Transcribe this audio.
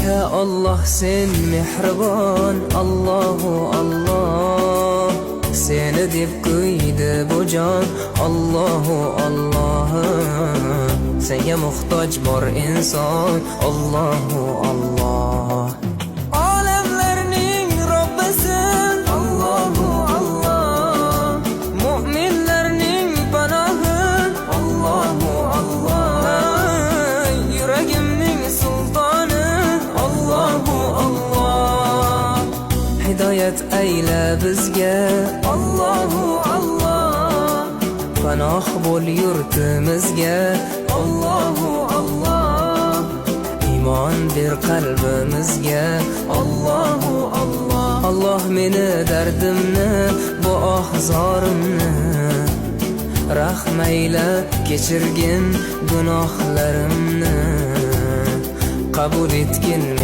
Ya Allah sen mehribon, Allohu Allah, seni deb qo'ydi bu jon, Allohu Allah. Senga muhtoj bor inson, Allohu Allah. Olamlarning Robbisin, Allohu Allah, mu'minlarning panohi, Allohu Allah, yuragimning sultoni, Allohu Allah. Hidoyat ayla bizga, Allohu Allah, panoh bo'l yurtimizga, Allohu Allah. Iymon ber qalbimizga, Allohu Allah. Allah meni dardimni, bu ohzorimni rahmayla kechirgin gunohlarimni, qabul etgin